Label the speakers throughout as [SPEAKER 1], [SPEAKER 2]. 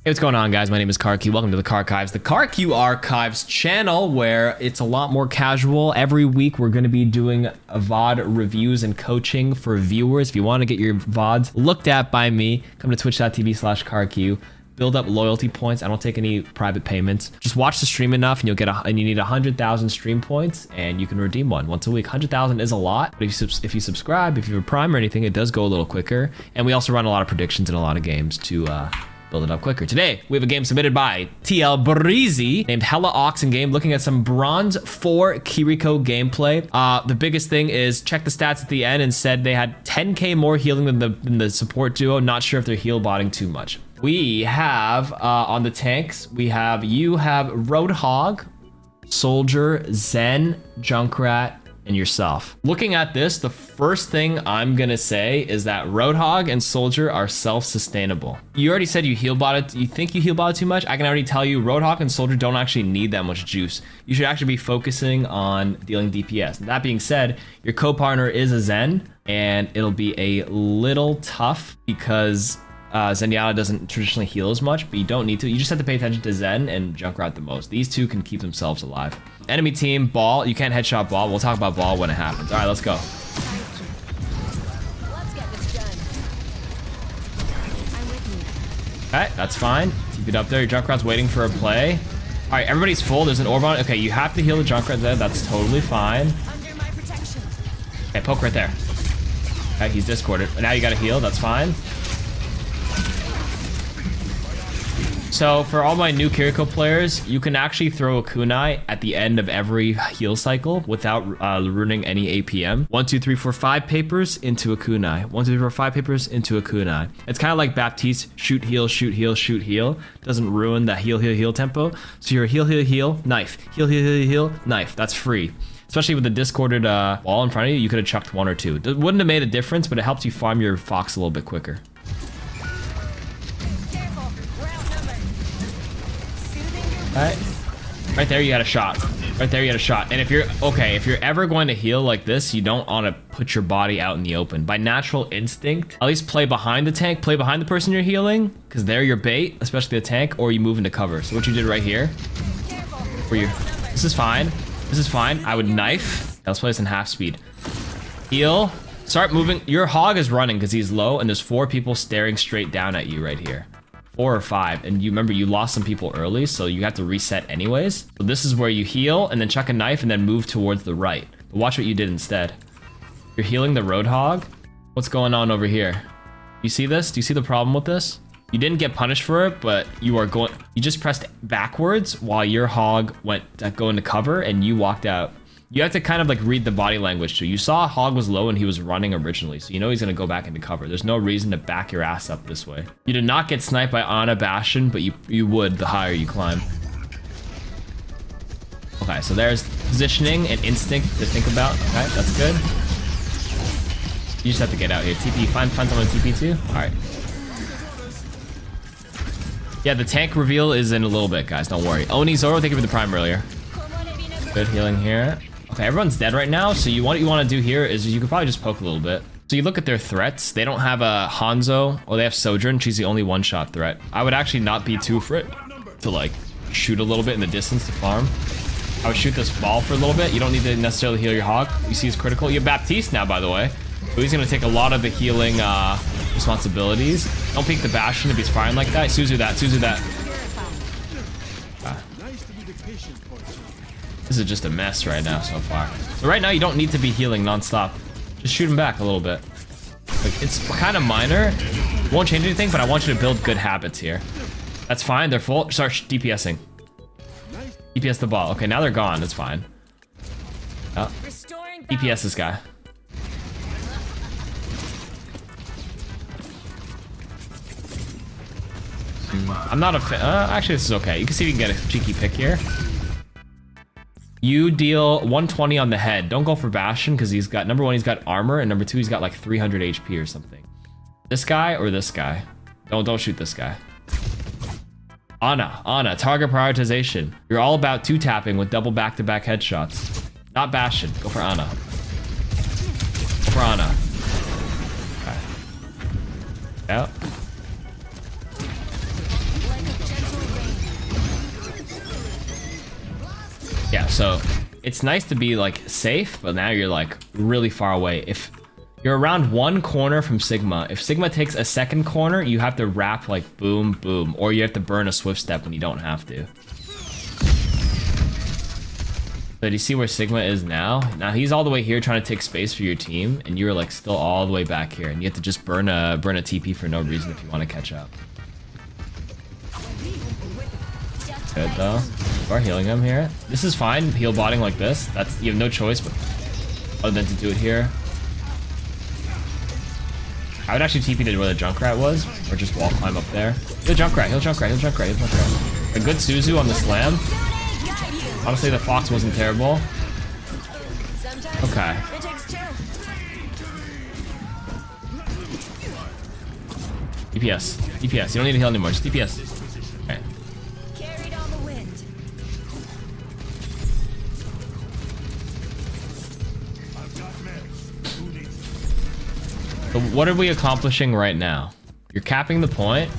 [SPEAKER 1] Hey, what's going on, guys? My name is KarQ. Welcome to the KarQives, the KarQ Archives channel, where it's a lot more casual. Every week, we're going to be doing VOD reviews and coaching for viewers. If you want to get your VODs looked at by me, come to twitch.tv/KarQ. Build up loyalty points. I don't take any private payments. Just watch the stream enough, and you'll get and you need 100,000 stream points, and you can redeem one once a week. 100,000 is a lot, but if you subscribe, if you have a Prime or anything, it does go a little quicker. And we also run a lot of predictions in a lot of games to build it up quicker. Today, we have a game submitted by TLBreezy named HellaAwks in game, looking at some Bronze 4 Kiriko gameplay. The biggest thing is check the stats at the end and said they had 10k more healing than the support duo. Not sure if they're heal botting too much. We have on the tanks, you have Roadhog, Soldier, Zen, Junkrat, and yourself. Looking at this, the first thing I'm gonna say is that Roadhog and Soldier are self-sustainable. You already said you heal botted. You think you heal botted too much? I can already tell you Roadhog and Soldier don't actually need that much juice. You should actually be focusing on dealing DPS. That being said, your co-partner is a Zen, and it'll be a little tough because Zenyatta doesn't traditionally heal as much, but you don't need to. You just have to pay attention to Zen and Junkrat the most. These two can keep themselves alive. Enemy team, Ball. You can't headshot Ball. We'll talk about Ball when it happens. All right, let's go.
[SPEAKER 2] Let's get this done. I'm with
[SPEAKER 1] Okay, that's fine. Keep it up there. Your Junkrat's waiting for a play. All right, everybody's full. There's an orb on it. Okay, you have to heal the Junkrat there. That's totally fine.
[SPEAKER 2] Under my protection.
[SPEAKER 1] Okay, poke right there. Okay, he's discorded. Now you gotta heal. That's fine. So for all my new Kiriko players, you can actually throw a kunai at the end of every heal cycle without ruining any APM. 1, 2, 3, 4, 5 papers into a kunai. 1, 2, 3, 4, 5 papers into a kunai. It's kind of like Baptiste, shoot, heal, shoot, heal, shoot, heal. Doesn't ruin the heal, heal, heal tempo. So you're heal, heal, heal, knife. Heal, heal, heal, heal, knife. That's free. Especially with the discorded wall in front of you, you could have chucked 1 or 2. It wouldn't have made a difference, but it helps you farm your Fox a little bit quicker. Alright. Right there, you got a shot. Right there, you got a shot. And if you're ever going to heal like this, you don't want to put your body out in the open. By natural instinct, at least play behind the tank, play behind the person you're healing, because they're your bait, especially the tank, or you move into cover. So what you did right here, this is fine. This is fine. I would knife. Let's play this in half speed. Heal. Start moving. Your hog is running because he's low, and there's 4 people staring straight down at you right here. 4 or 5, and you remember you lost some people early, so you have to reset anyways. So this is where you heal and then chuck a knife and then move towards the right. But watch what you did instead. You're healing the Roadhog. What's going on over here? You see this? Do you see the problem with this? You didn't get punished for it, but you just pressed backwards while your hog went to go into cover and you walked out. You have to kind of like read the body language too. You saw Hog was low and he was running originally, so you know he's gonna go back into cover. There's no reason to back your ass up this way. You did not get sniped by Ana Bastion, but you would the higher you climb. Okay, so there's positioning and instinct to think about. Okay, that's good. You just have to get out here. TP, find someone to TP too. All right. Yeah, the tank reveal is in a little bit, guys. Don't worry. Oni Zoro, thank you for the prime earlier. Good healing here. Okay, everyone's dead right now, so what you want to do here is you could probably just poke a little bit. So you look at their threats. They don't have a Hanzo, or they have Sojourn. She's the only one-shot threat. I would actually not be too afraid to like shoot a little bit in the distance to farm. I would shoot this ball for a little bit. You don't need to necessarily heal your hog. You see he's critical. You have Baptiste now, by the way. So he's gonna take a lot of the healing responsibilities. Don't peek the Bastion if he's firing like that. Suzu that, Suzu that. This is just a mess right now so far. So right now you don't need to be healing non-stop. Just shoot him back a little bit. Like, it's kind of minor. Won't change anything, but I want you to build good habits here. That's fine, they're full. Start DPSing. DPS the ball. Okay, now they're gone, that's fine. Oh. DPS this guy. I'm not a fan. Actually, this is okay. You can see if you can get a cheeky pick here. You deal 120 on the head. Don't go for Bastion because he's got, number 1, he's got armor, and number 2, he's got like 300 HP or something. This guy or this guy? Don't shoot this guy. Ana, target prioritization. You're all about 2-tapping with double back-to-back headshots. Not Bastion. Go for Ana. Go for Ana. Okay. Out. So it's nice to be like safe, but now you're like really far away. If you're around one corner from Sigma, if Sigma takes a second corner, you have to wrap like boom, boom, or you have to burn a swift step when you don't have to. So do you see where Sigma is now? Now he's all the way here trying to take space for your team, and you're like still all the way back here, and you have to just burn a TP for no reason if you want to catch up. Good though. You are healing him here. This is fine. Heal botting like this. That's, you have no choice but other than to do it here. I would actually TP to where the Junkrat was, or just wall climb up there. Heal Junkrat, heal Junkrat, heal Junkrat, heal Junkrat. A good Suzu on the slam. Honestly, the Fox wasn't terrible. Okay. DPS, DPS. You don't need to heal anymore. Just DPS. Okay.
[SPEAKER 2] Carried on the wind.
[SPEAKER 1] So what are we accomplishing right now? You're capping the point.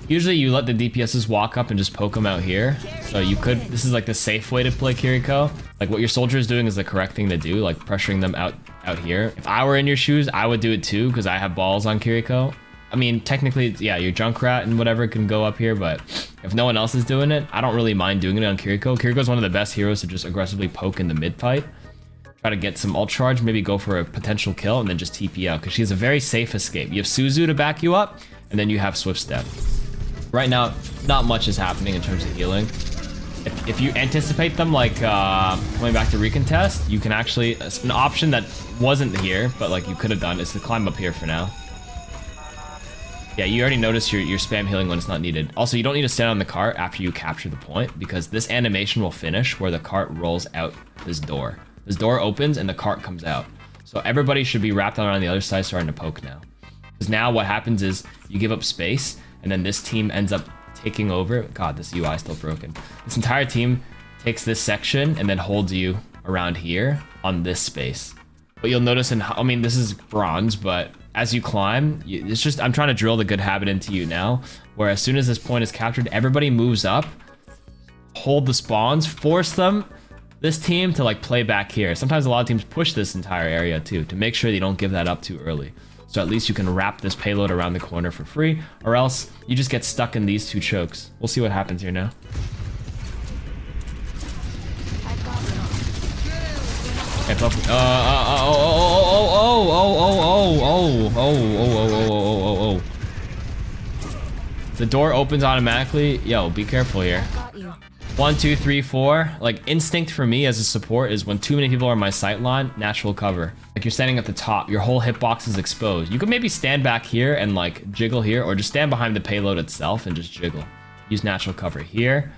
[SPEAKER 1] Usually you let the DPSs walk up and just poke them out here. So you could, this is like the safe way to play Kiriko. Like what your soldier is doing is the correct thing to do, like pressuring them out here. If I were in your shoes, I would do it too, because I have balls on Kiriko. I mean, technically, yeah, your Junkrat and whatever can go up here, but if no one else is doing it, I don't really mind doing it on Kiriko. Kiriko is one of the best heroes to just aggressively poke in the mid fight. Try to get some ult charge, maybe go for a potential kill, and then just TP out, because she has a very safe escape. You have Suzu to back you up, and then you have Swift Step. Right now, not much is happening in terms of healing. If you anticipate them like coming back to recontest, you can actually, an option that wasn't here, but like you could have done, is to climb up here for now. Yeah, you already noticed your spam healing when it's not needed. Also, you don't need to stand on the cart after you capture the point, because this animation will finish where the cart rolls out this door. This door opens and the cart comes out. So everybody should be wrapped on the other side starting to poke now. Because now what happens is you give up space, and then this team ends up taking over. God, this UI is still broken. This entire team takes this section and then holds you around here on this space. But you'll notice I mean, this is bronze, but as you climb, it's just, I'm trying to drill the good habit into you now, where as soon as this point is captured, everybody moves up, hold the spawns, force them, this team to like play back here. Sometimes a lot of teams push this entire area too, to make sure they don't give that up too early. So at least you can wrap this payload around the corner for free, or else you just get stuck in these two chokes. We'll see what happens here now. The door opens automatically. Yo, be careful here. 1, 2, 3, 4. Like, instinct for me as a support is when too many people are on my sight line, natural cover. Like, you're standing at the top, your whole hitbox is exposed. You could maybe stand back here and like jiggle here, or just stand behind the payload itself and just jiggle. Use natural cover here.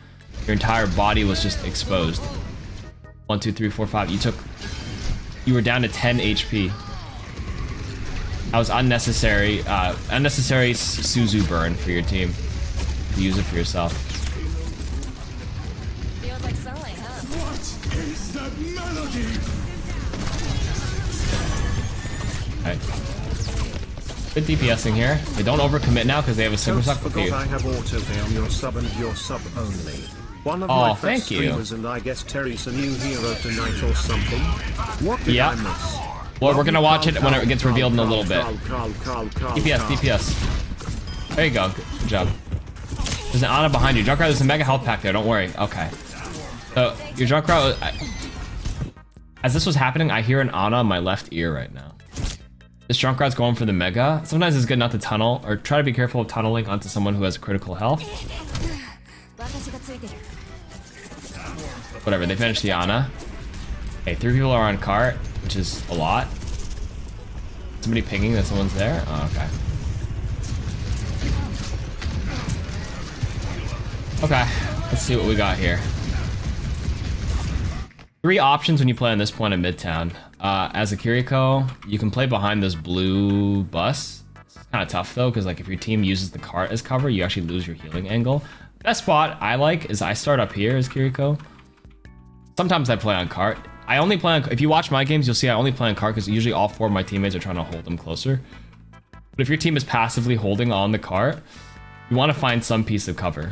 [SPEAKER 1] Your entire body was just exposed. 1, 2, 3, 4, 5. You were down to 10 HP. That was unnecessary Suzu burn for your team. Use it for yourself.
[SPEAKER 2] Feels like sunlight, huh?
[SPEAKER 3] What is that melody?
[SPEAKER 1] Right. Good DPSing here. They don't overcommit now because they have a super suck. Okay.
[SPEAKER 4] I have autopay on your sub and your sub only. One of
[SPEAKER 1] Oh,
[SPEAKER 4] my
[SPEAKER 1] thank
[SPEAKER 4] first
[SPEAKER 1] you.
[SPEAKER 4] streamers, and I guess Terry's a new hero tonight or something. What did
[SPEAKER 1] Yeah.
[SPEAKER 4] I miss?
[SPEAKER 1] Well, we're gonna watch it when it gets revealed in a little bit. DPS, DPS. There you go. Good job. There's an Ana behind you. Junkrat, there's a mega health pack there. Don't worry. Okay. So your Junkrat. As this was happening, I hear an Ana on my left ear right now. This Junkrat's going for the mega. Sometimes it's good not to tunnel, or try to be careful of tunneling onto someone who has critical health. Whatever. They finished the Ana. Okay, 3 people are on cart, which is a lot. Somebody pinging that someone's there? Oh, okay. Okay, let's see what we got here. 3 options when you play on this point in Midtown. As a Kiriko, you can play behind this blue bus. It's kind of tough though, because like if your team uses the cart as cover, you actually lose your healing angle. Best spot I like is I start up here as Kiriko. Sometimes I play on cart. I only play on, if you watch my games, you'll see I only play on cart because usually all 4 of my teammates are trying to hold them closer. But if your team is passively holding on the cart, you want to find some piece of cover.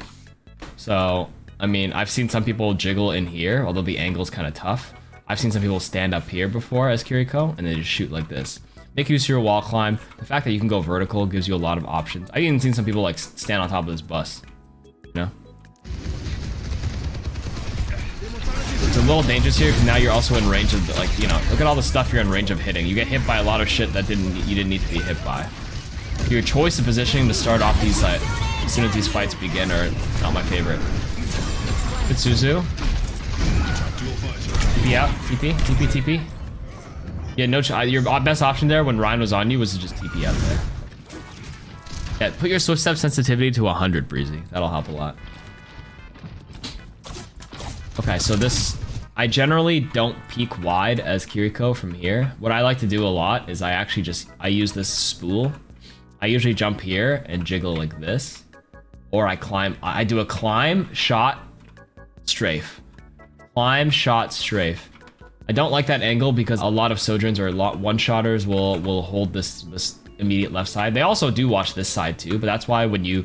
[SPEAKER 1] So I mean, I've seen some people jiggle in here, although the angle's kind of tough. I've seen some people stand up here before as Kiriko, and they just shoot like this. Make use of your wall climb. The fact that you can go vertical gives you a lot of options. I've even seen some people like stand on top of this bus, you know? It's a little dangerous here because now you're also in range of, like, you know, look at all the stuff you're in range of hitting. You get hit by a lot of shit that you didn't need to be hit by. Your choice of positioning to start off these as soon as these fights begin are not my favorite. Good Suzu. TP out. TP. TP. TP. Yeah, no. Your best option there when Ryan was on you was to just TP out there. Yeah, put your switch step sensitivity to 100, Breezy. That'll help a lot. Okay, so this... I generally don't peek wide as Kiriko from here. What I like to do a lot is I use this spool. I usually jump here and jiggle like this. Or I climb. I do a climb, shot, strafe. Climb, shot, strafe. I don't like that angle because a lot of Sojourns or one-shotters will hold this immediate left side. They also do watch this side too, but that's why when you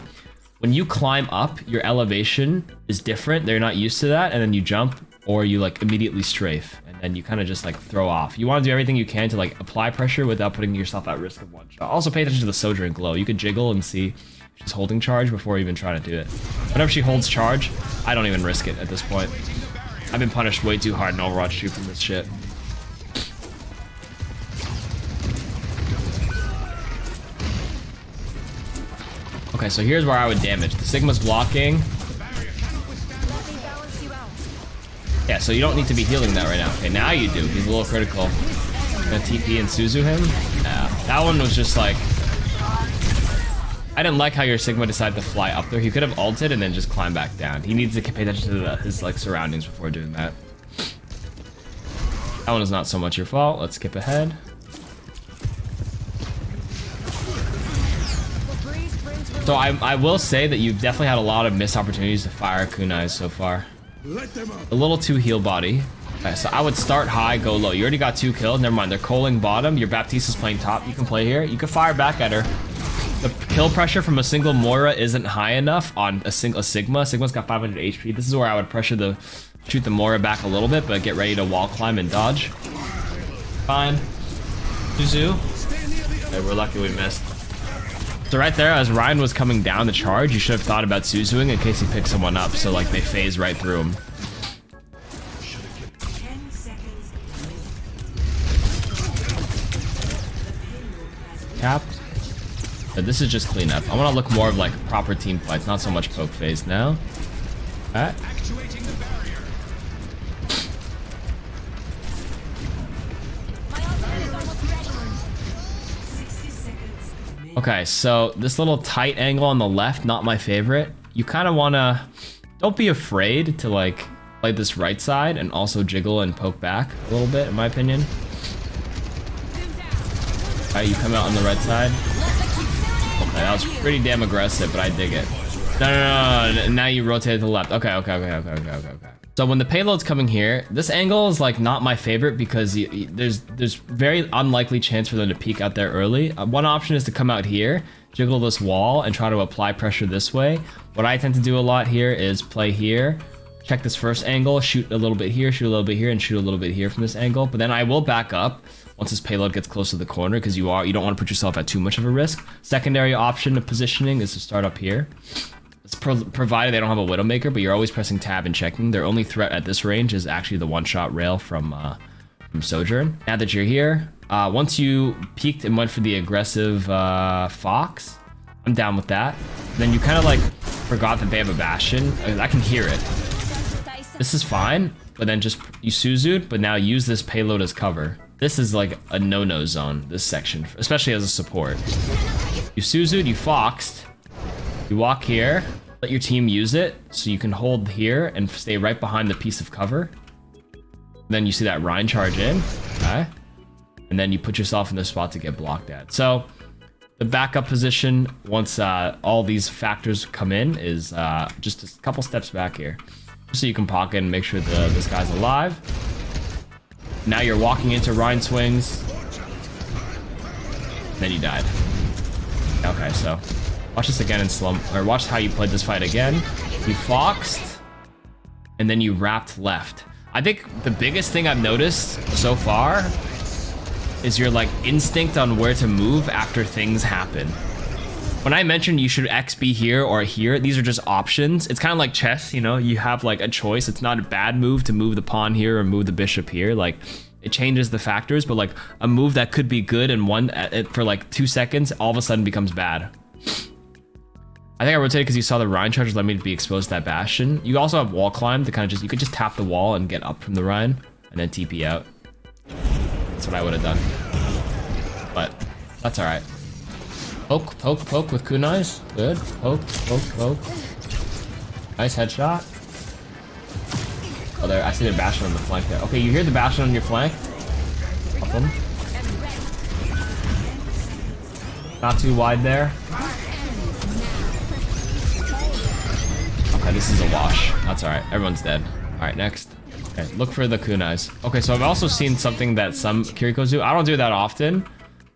[SPEAKER 1] climb up, your elevation is different. They're not used to that, and then you jump or you like immediately strafe, and then you kind of just like throw off. You want to do everything you can to like apply pressure without putting yourself at risk of one shot. Also pay attention to the Sojourn glow. You could jiggle and see she's holding charge before even trying to do it. Whenever she holds charge, I don't even risk it at this point. I've been punished way too hard in Overwatch 2 from this shit. Okay, so here's where I would damage. The Sigma's blocking. Yeah, so you don't need to be healing that right now. Okay, now you do. He's a little critical. Gonna TP and Suzu him. Yeah, that one was just like... I didn't like how your Sigma decided to fly up there. He could have ulted and then just climb back down. He needs to pay attention to his like surroundings before doing that. That one is not so much your fault. Let's skip ahead. So I will say that you've definitely had a lot of missed opportunities to fire kunais so far. A little too heal body. Okay, so I would start high, go low. You already got 2 kills. Never mind. They're calling bottom. Your Baptista's playing top. You can play here. You can fire back at her. The kill pressure from a single Moira isn't high enough on a Sigma. Sigma's got 500 HP. This is where I would shoot the Moira back a little bit, but get ready to wall climb and dodge. Fine. Suzu. Okay, we're lucky we missed. So right there, as Ryan was coming down the charge, you should have thought about Suzuing in case he picks someone up, so like they phase right through him. Capped. But this is just cleanup. I want to look more of like proper team fights, not so much poke phase now. Alright. Okay, so this little tight angle on the left, not my favorite. You kind of want to... Don't be afraid to like play this right side and also jiggle and poke back a little bit, in my opinion. Alright, you come out on the right side. Okay, that was pretty damn aggressive, but I dig it. No. Now you rotate to the left. Okay. So when the payload's coming here, this angle is like not my favorite because there's very unlikely chance for them to peek out there early. One option is to come out here, jiggle this wall, and try to apply pressure this way. What I tend to do a lot here is play here, check this first angle, shoot a little bit here, shoot a little bit here, and shoot a little bit here from this angle. But then I will back up once this payload gets close to the corner because you don't want to put yourself at too much of a risk. Secondary option of positioning is to start up here. It's provided they don't have a Widowmaker, but you're always pressing tab and checking. Their only threat at this range is actually the one-shot rail from Sojourn. Now that you're here, once you peeked and went for the aggressive Fox, I'm down with that. Then you kind of like forgot that they have a Bastion. I can hear it. This is fine, but then just you Suzu'd, but now use this payload as cover. This is like a no-no zone, this section, especially as a support. You Suzu'd, you Foxed, you walk here, let your team use it, so you can hold here and stay right behind the piece of cover. Then you see that Rhine charge in, okay? And then you put yourself in the spot to get blocked at. So the backup position, once all these factors come in, is just a couple steps back here. Just so you can pocket and make sure this guy's alive. Now you're walking into Rhine swings. Then you died. Okay, so watch this again in slow, or watch how you played this fight again. You Foxed, and then you wrapped left. I think the biggest thing I've noticed so far is your like instinct on where to move after things happen. When I mentioned you should X be here or here, these are just options. It's kind of like chess, you know, you have like a choice. It's not a bad move to move the pawn here or move the bishop here. Like it changes the factors, but like a move that could be good and for like 2 seconds, all of a sudden becomes bad. I think I rotated because you saw the Rhine charges let me to be exposed to that bastion. You also have wall climb to kind of just, you could just tap the wall and get up from the Rhine and then TP out. That's what I would have done. But that's all right. Poke, poke, poke with kunais. Good. Poke, poke, poke. Nice headshot. Oh, there. I see the bastion on the flank there. Okay, you hear the bastion on your flank? Up them. Not too wide there. Okay, this is a wash. That's all right. Everyone's dead. All right, next. Okay, look for the kunais. Okay, so I've also seen something that some Kirikos do. I don't do that often.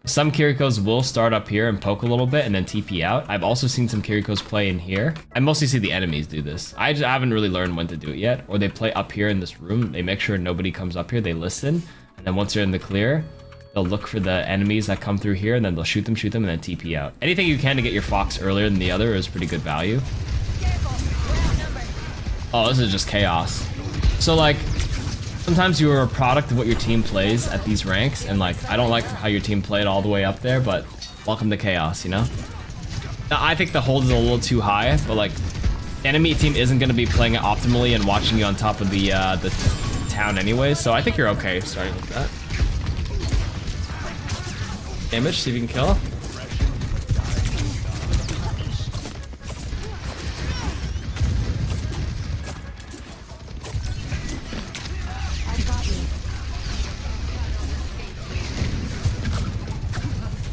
[SPEAKER 1] Some Kirikos will start up here and poke a little bit and then TP out. I've also seen some Kirikos play in here. I mostly see the enemies do this. I haven't really learned when to do it yet. Or they play up here in this room. They make sure nobody comes up here. They listen. And then once they're in the clear, they'll look for the enemies that come through here and then they'll shoot them, and then TP out. Anything you can to get your Fox earlier than the other is pretty good value. Oh, this is just chaos. So like, sometimes you are a product of what your team plays at these ranks, and like, I don't like how your team played all the way up there, but welcome to chaos, you know? Now, I think the hold is a little too high, but like, enemy team isn't going to be playing it optimally and watching you on top of the town anyway, so I think you're okay starting with that. Damage, see if you can kill.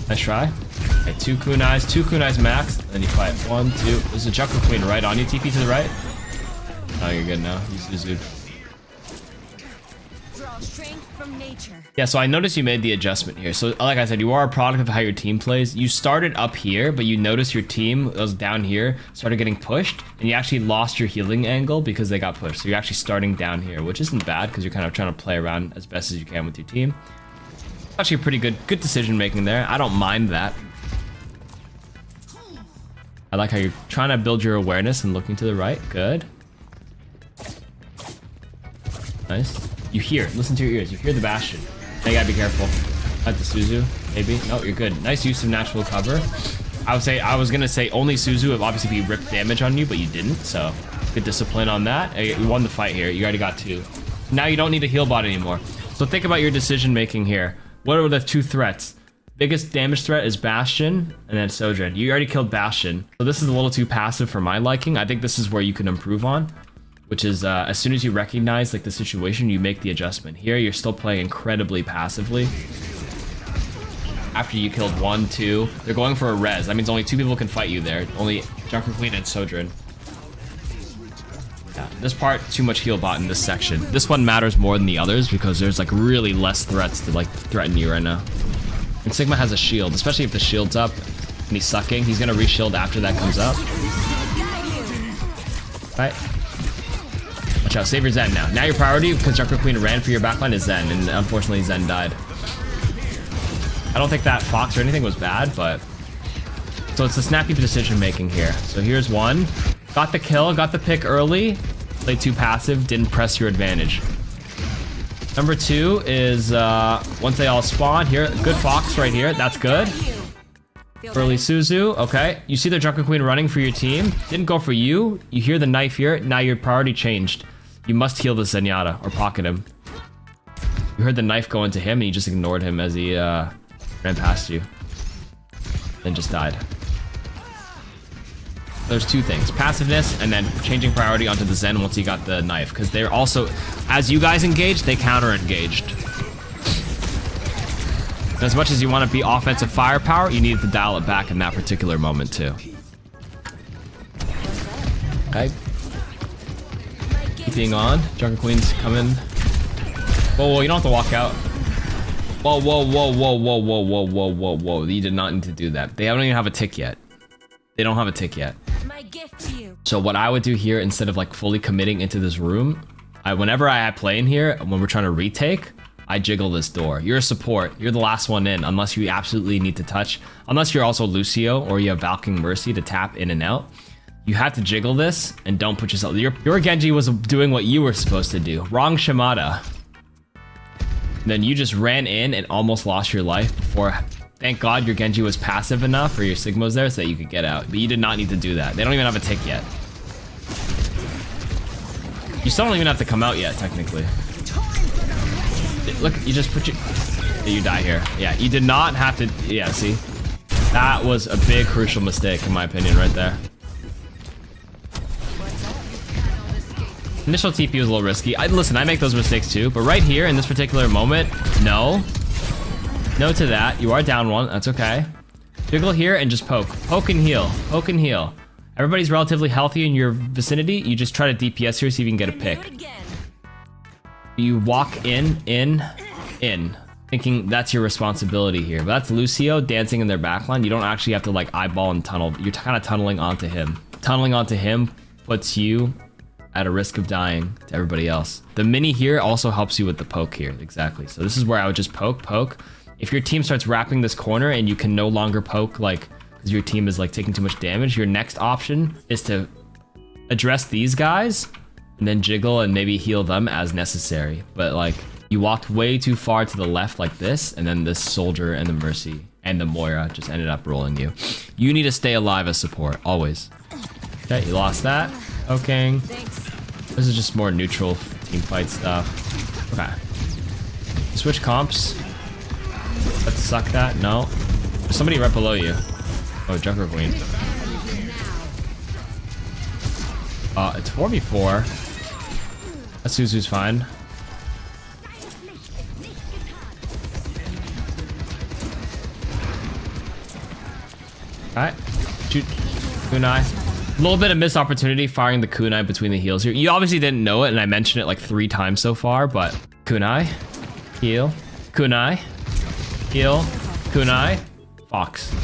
[SPEAKER 1] Nice try. Okay, two kunais max, then you fight. 1, 2. There's a Jungle Queen right on you. TP to the right. Oh, you're good now. He's Zuzu.
[SPEAKER 2] Draw strength from nature.
[SPEAKER 1] Yeah, so I noticed you made the adjustment here. So like I said, you are a product of how your team plays. You started up here, but you noticed your team was down here, started getting pushed, and you actually lost your healing angle because they got pushed. So you're actually starting down here, which isn't bad because you're kind of trying to play around as best as you can with your team. Actually a pretty good decision making there. I don't mind that. I like how you're trying to build your awareness and looking to the right. Good. Nice. You hear, listen to your ears. You hear the bastion. Now you gotta be careful. At the Suzu, maybe. No, you're good. Nice use of natural cover. I was gonna say only Suzu would obviously be ripped damage on you, but you didn't. So good discipline on that. You won the fight here. You already got 2. Now you don't need a heal bot anymore. So think about your decision making here. What are the 2 threats? Biggest damage threat is Bastion and then Sojourn. You already killed Bastion. So this is a little too passive for my liking. I think this is where you can improve on, which is as soon as you recognize like the situation, you make the adjustment. Here, you're still playing incredibly passively. After you killed 1, 2, they're going for a res. That means only 2 people can fight you there. Only Junker Queen and Sojourn. Yeah, this part, too much heal bot in this section. This one matters more than the others because there's like really less threats to like threaten you right now. And Sigma has a shield, especially if the shield's up and he's sucking. He's gonna reshield after that comes up. Right. Watch out, save your Zen now. Now your priority, because Junker Queen ran for your backline, is Zen, and unfortunately Zen died. I don't think that Fox or anything was bad, but... So it's the snappy decision making here. So here's 1. Got the kill, got the pick early. Played too passive, didn't press your advantage. Number 2 is once they all spawn here. Good Fox right here, that's good. Early Suzu, okay. You see the Junker Queen running for your team. Didn't go for you. You hear the knife here. Now your priority changed. You must heal the Zenyatta or pocket him. You heard the knife go into him and you just ignored him as he ran past you. Then just died. There's 2 things. Passiveness and then changing priority onto the Zen once he got the knife. Because they're also, as you guys engaged, they counter-engaged. As much as you want to be offensive firepower, you need to dial it back in that particular moment too. Okay. Keeping on. Junker Queen's coming. Whoa, whoa, you don't have to walk out. Whoa, whoa, whoa, whoa, whoa, whoa, whoa, whoa, whoa, whoa. You did not need to do that. They don't even have a tick yet. They don't have a tick yet.
[SPEAKER 2] My gift to you.
[SPEAKER 1] So what I would do here, instead of like fully committing into this room, whenever I play in here, when we're trying to retake, I jiggle this door. You're a support. You're the last one in, unless you absolutely need to touch. Unless you're also Lucio or you have Valking Mercy to tap in and out. You have to jiggle this and don't put yourself... Your Genji was doing what you were supposed to do. Wrong Shimada. And then you just ran in and almost lost your life before... Thank God your Genji was passive enough, or your Sigma was there, so that you could get out. But you did not need to do that. They don't even have a tick yet. You still don't even have to come out yet, technically. Look, you just put your... You die here. Yeah, you did not have to... Yeah, see? That was a big, crucial mistake, in my opinion, right there. Initial TP was a little risky. Listen, I make those mistakes too, but right here, in this particular moment, no. No to that. You are down one. That's okay. Jiggle here and just poke. Poke and heal. Poke and heal. Everybody's relatively healthy in your vicinity. You just try to DPS here, see if you can get a pick. You walk in, thinking that's your responsibility here. But that's Lucio dancing in their backline. You don't actually have to like eyeball and tunnel. You're kind of tunneling onto him. Tunneling onto him puts you at a risk of dying to everybody else. The mini here also helps you with the poke here. Exactly. So this is where I would just poke. If your team starts wrapping this corner and you can no longer poke, like, because your team is like taking too much damage, your next option is to address these guys and then jiggle and maybe heal them as necessary. But like, you walked way too far to the left like this, and then this soldier and the Mercy and the Moira just ended up rolling you. You need to stay alive as support, always. Okay, you lost that. Okay. This is just more neutral team fight stuff. Okay. Switch comps. Let's suck that. No. There's somebody right below you. Oh, Joker Queen. It's 4v4. That Suzu's fine. Alright. Shoot. Kunai. A little bit of missed opportunity firing the kunai between the heals here. You obviously didn't know it, and I mentioned it like 3 times so far, but kunai, heal, kunai, heal, kunai, Fox. I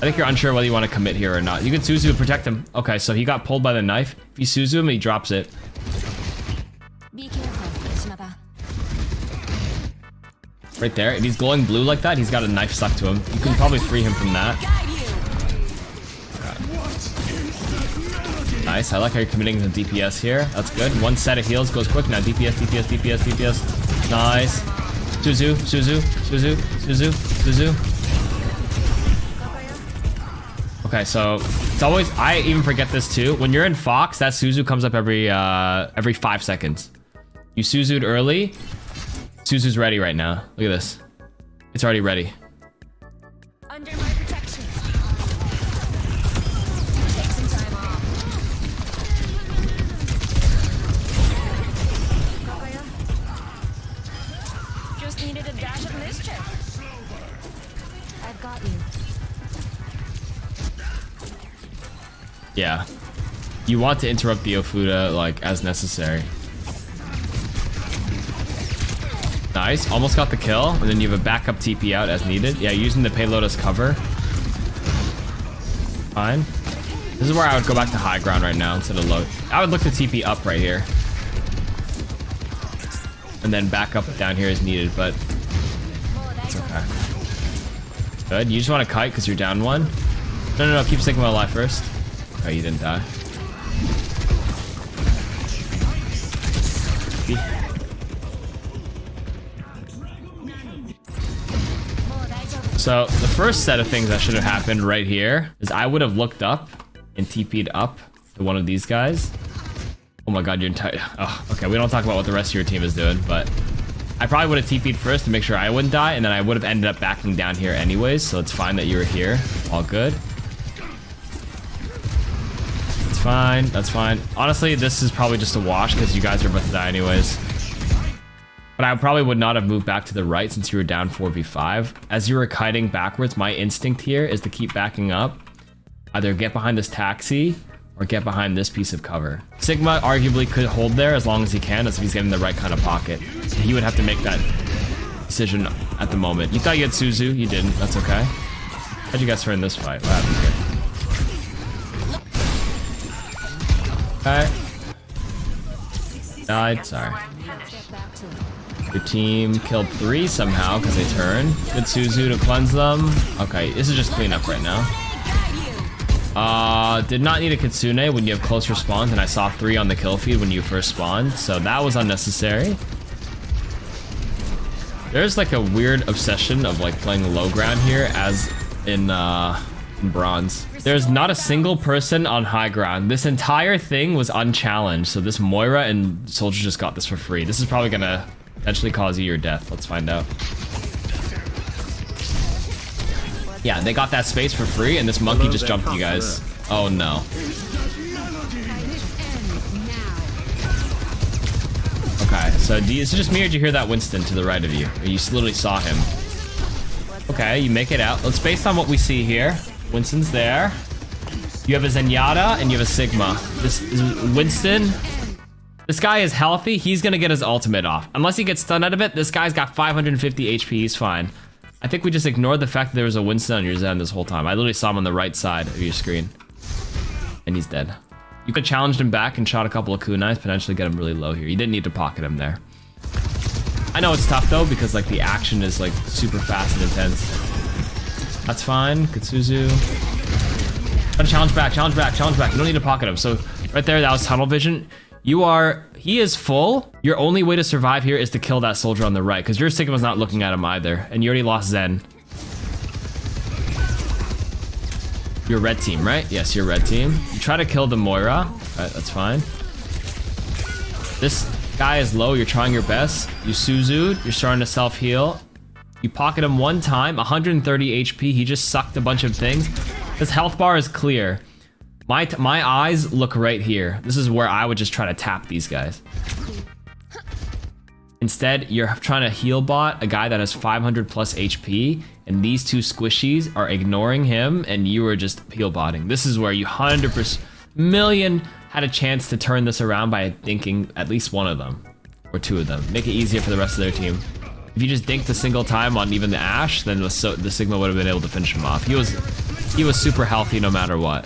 [SPEAKER 1] think you're unsure whether you want to commit here or not. You can Suzu and protect him. Okay, so he got pulled by the knife. If you Suzu him, he drops it.
[SPEAKER 2] Be careful, Shimada.
[SPEAKER 1] Right there. If he's glowing blue like that, he's got a knife stuck to him. You can probably free him from that. Nice. I like how you're committing to DPS here. That's good. One set of heals goes quick. Now DPS, DPS, DPS, DPS. Nice. Suzu, Suzu, Suzu, Suzu, Suzu. Okay, so it's always, I even forget this too. When you're in Fox, that Suzu comes up every 5 seconds. You Suzu'd early. Suzu's ready right now. Look at this. It's already ready.
[SPEAKER 2] Under my protection. Take some time off. Just needed a dash of mischief. I've got you.
[SPEAKER 1] Yeah. You want to interrupt the Ofuda, like, as necessary. Nice. Almost got the kill. And then you have a backup TP out as needed. Yeah, using the payload as cover. Fine. This is where I would go back to high ground right now instead of low. I would look to TP up right here. And then back up down here as needed, but it's okay. Good. You just want to kite because you're down one. No. Keep Sigma alive first. Oh, you didn't die. So the first set of things that should have happened right here is I would have looked up and TP'd up to one of these guys. Oh my god, you're entire... Oh, okay, we don't talk about what the rest of your team is doing, but I probably would have TP'd first to make sure I wouldn't die, and then I would have ended up backing down here anyways, so it's fine that you were here. All good. It's fine, that's fine. Honestly, this is probably just a wash because you guys are about to die anyways. But I probably would not have moved back to the right since you were down 4v5. As you were kiting backwards, my instinct here is to keep backing up. Either get behind this taxi or get behind this piece of cover. Sigma arguably could hold there as long as he can, as if he's getting the right kind of pocket. He would have to make that decision at the moment. You thought you had Suzu, you didn't. That's okay. How'd you guys turn this fight? What happened here? Okay. Died, sorry. Your team killed 3 somehow because they turned. Good Suzu to cleanse them. Okay, this is just cleanup right now. Did not need a Kitsune when you have close respawns, and I saw 3 on the kill feed when you first spawned, so that was unnecessary. There's like a weird obsession of like playing low ground here as in bronze. There's not a single person on high ground. This entire thing was unchallenged, so this Moira and Soldier just got this for free. This is probably gonna potentially cause you your death. Let's find out. Yeah, they got that space for free, and this monkey just jumped you guys. Oh no. Okay, so is it just me or did you hear that Winston to the right of you? Or you literally saw him? Okay, you make it out. Let's based on what we see here. Winston's there. You have a Zenyatta and you have a Sigma. This is Winston. This guy is healthy. He's gonna get his ultimate off. Unless he gets stunned out of it, this guy's got 550 HP. He's fine. I think we just ignored the fact that there was a Winston on your Zen this whole time. I literally saw him on the right side of your screen. And he's dead. You could have challenged him back and shot a couple of kunais, potentially get him really low here. You didn't need to pocket him there. I know it's tough though, because like the action is like super fast and intense. That's fine. Good Suzu. Try to challenge back, challenge back, challenge back. You don't need to pocket him. So right there, that was tunnel vision. He is full. Your only way to survive here is to kill that soldier on the right, because your Sigma's not looking at him either, and you already lost Zen. You're red team, right? Yes, you're red team. You try to kill the Moira. Alright, that's fine. This guy is low. You're trying your best. You Suzu'd. You're starting to self-heal. You pocket him one time, 130 HP. He just sucked a bunch of things. His health bar is clear. My eyes look right here. This is where I would just try to tap these guys. Instead, you're trying to heal bot a guy that has 500 plus HP, and these 2 squishies are ignoring him, and you are just heal botting. This is where you 100% million had a chance to turn this around by dinking at least one of them, or 2 of them. Make it easier for the rest of their team. If you just dinked a single time on even the Ashe, then the Sigma would have been able to finish him off. He was super healthy no matter what.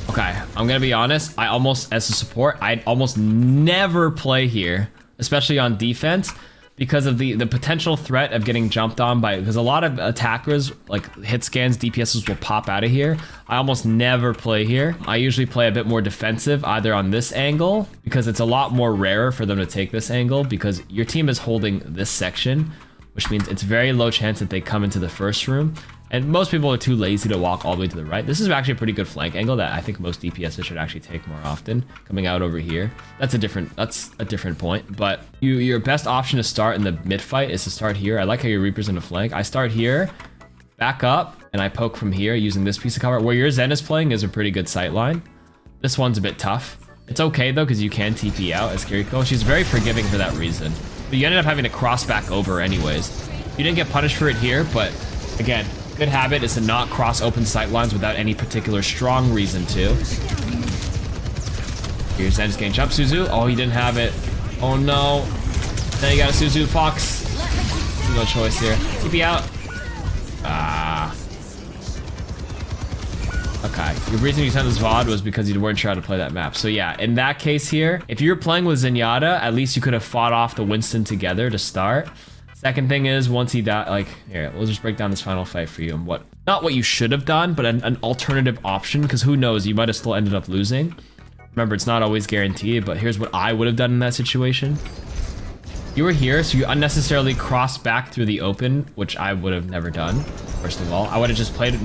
[SPEAKER 1] Okay, I'm gonna be honest, as a support, I'd almost never play here, especially on defense, because of the potential threat of getting jumped on because a lot of attackers, like hit scans, DPSs will pop out of here. I almost never play here. I usually play a bit more defensive, either on this angle, because it's a lot more rarer for them to take this angle, because your team is holding this section, which means it's very low chance that they come into the first room. And most people are too lazy to walk all the way to the right. This is actually a pretty good flank angle that I think most DPSs should actually take more often. Coming out over here. That's a different point. But your best option to start in the mid fight is to start here. I like how your Reaper's in the flank. I start here, back up, and I poke from here using this piece of cover. Where your Zen is playing is a pretty good sight line. This one's a bit tough. It's okay though, because you can TP out as Kiriko. She's very forgiving for that reason. But you ended up having to cross back over anyways. You didn't get punished for it here, but again, good habit is to not cross open sight lines without any particular strong reason to. Here's Zen just getting jump Suzu. Oh, he didn't have it. Oh no. Now you got a Suzu Fox. No choice here. TP out. Ah. Okay. The reason you sent this VOD was because you weren't sure how to play that map. So yeah, in that case here, if you were playing with Zenyatta, at least you could have fought off the Winston together to start. Second thing is, once he died, like, here, we'll just break down this final fight for you and not what you should have done, but an alternative option, because who knows, you might have still ended up losing. Remember, it's not always guaranteed, but here's what I would have done in that situation. You were here, so you unnecessarily crossed back through the open, which I would have never done, first of all. I would have just played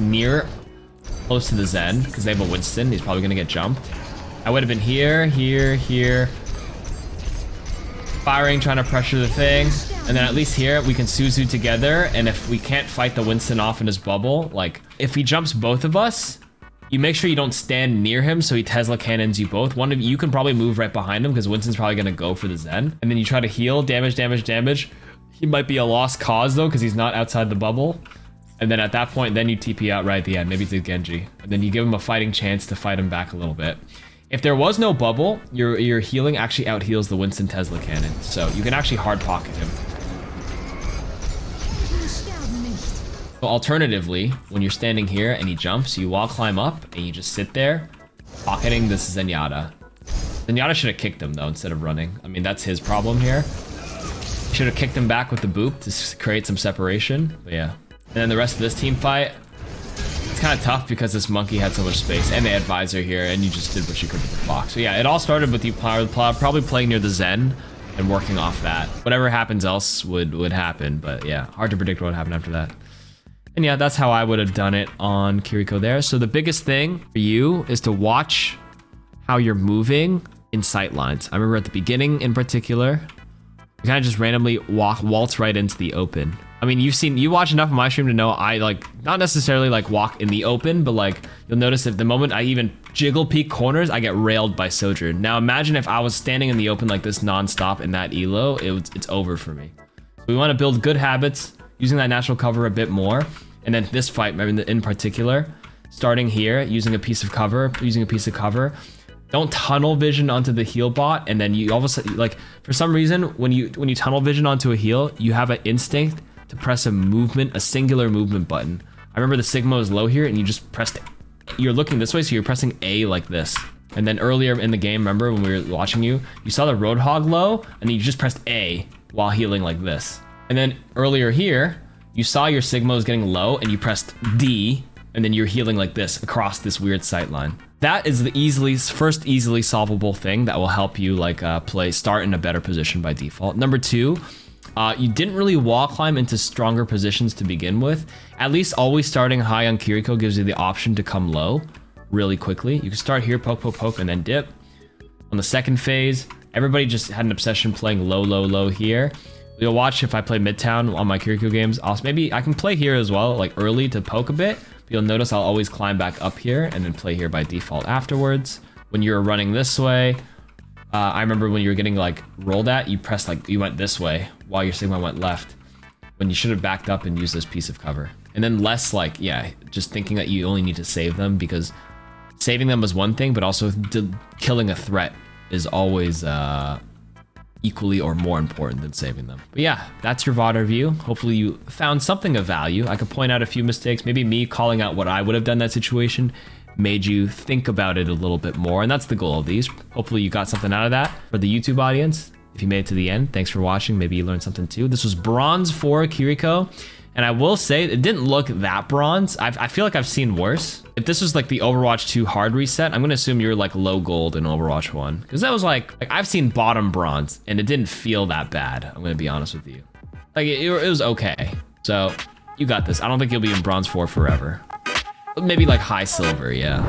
[SPEAKER 1] close to the Zen, because they have a Winston. He's probably going to get jumped. I would have been here, firing, trying to pressure the thing. And then at least here, we can Suzu together, and if we can't fight the Winston off in his bubble, like, if he jumps both of us, you make sure you don't stand near him so he Tesla cannons you both. One of you can probably move right behind him, because Winston's probably going to go for the Zen. And then you try to heal, damage. He might be a lost cause, though, because he's not outside the bubble. And then at that point, then you TP out right at the end, maybe to Genji. And then you give him a fighting chance to fight him back a little bit. If there was no bubble, your healing actually out-heals the Winston Tesla cannon. So you can actually hard pocket him. So alternatively, when you're standing here and he jumps, you wall climb up and you just sit there, pocketing this Zenyatta. Zenyatta should have kicked him though instead of running. I mean, that's his problem here. Should have kicked him back with the boop to create some separation. But yeah. And then the rest of this team fight, it's kind of tough because this monkey had so much space and they had visor here and you just did what you could with the block. So yeah, it all started with you probably playing near the Zen and working off that. Whatever happens else would happen. But yeah, hard to predict what would happen after that. And yeah, that's how I would have done it on Kiriko there. So the biggest thing for you is to watch how you're moving in sight lines. I remember at the beginning in particular, you kind of just randomly waltz right into the open. I mean, you watch enough of my stream to know I like, not necessarily like walk in the open, but like you'll notice if the moment I even jiggle peek corners, I get railed by Sojourn. Now imagine if I was standing in the open like this nonstop in that elo, it's over for me. So we want to build good habits, using that natural cover a bit more. And then this fight, in particular, starting here, using a piece of cover, don't tunnel vision onto the heal bot, and then you all of a sudden, like, for some reason, when you tunnel vision onto a heal, you have an instinct to press a singular movement button. I remember the Sigma was low here, and you just pressed, you're looking this way, so you're pressing A like this. And then earlier in the game, remember when we were watching you saw the Roadhog low, and you just pressed A while healing like this. And then earlier here, you saw your Sigma was getting low, and you pressed D, and then you're healing like this across this weird sight line. That is the first easily solvable thing that will help you like start in a better position by default. Number two, you didn't really wall climb into stronger positions to begin with. At least always starting high on Kiriko gives you the option to come low really quickly. You can start here, poke, poke, poke, and then dip. On the second phase, everybody just had an obsession playing low, low, low here. You'll watch if I play Midtown on my Kiriko games. Also, maybe I can play here as well, like early to poke a bit. But you'll notice I'll always climb back up here and then play here by default afterwards. When you're running this way, I remember when you were getting like rolled at, you went this way while your Sigma went left. When you should have backed up and used this piece of cover. And then less like, yeah, just thinking that you only need to save them, because saving them is one thing, but also killing a threat is always equally or more important than saving them. But yeah, that's your VOD review. Hopefully you found something of value. I could point out a few mistakes. Maybe me calling out what I would have done in that situation made you think about it a little bit more. And that's the goal of these. Hopefully you got something out of that. For the YouTube audience, if you made it to the end, thanks for watching. Maybe you learned something too. This was Bronze 4 Kiriko. And I will say, it didn't look that bronze. I feel like I've seen worse. If this was like the Overwatch 2 hard reset, I'm gonna assume you're like low gold in Overwatch 1. Because that was like I've seen bottom bronze, and it didn't feel that bad. I'm gonna be honest with you. Like, it was okay. So, you got this. I don't think you'll be in Bronze 4 forever. Maybe like high silver, yeah.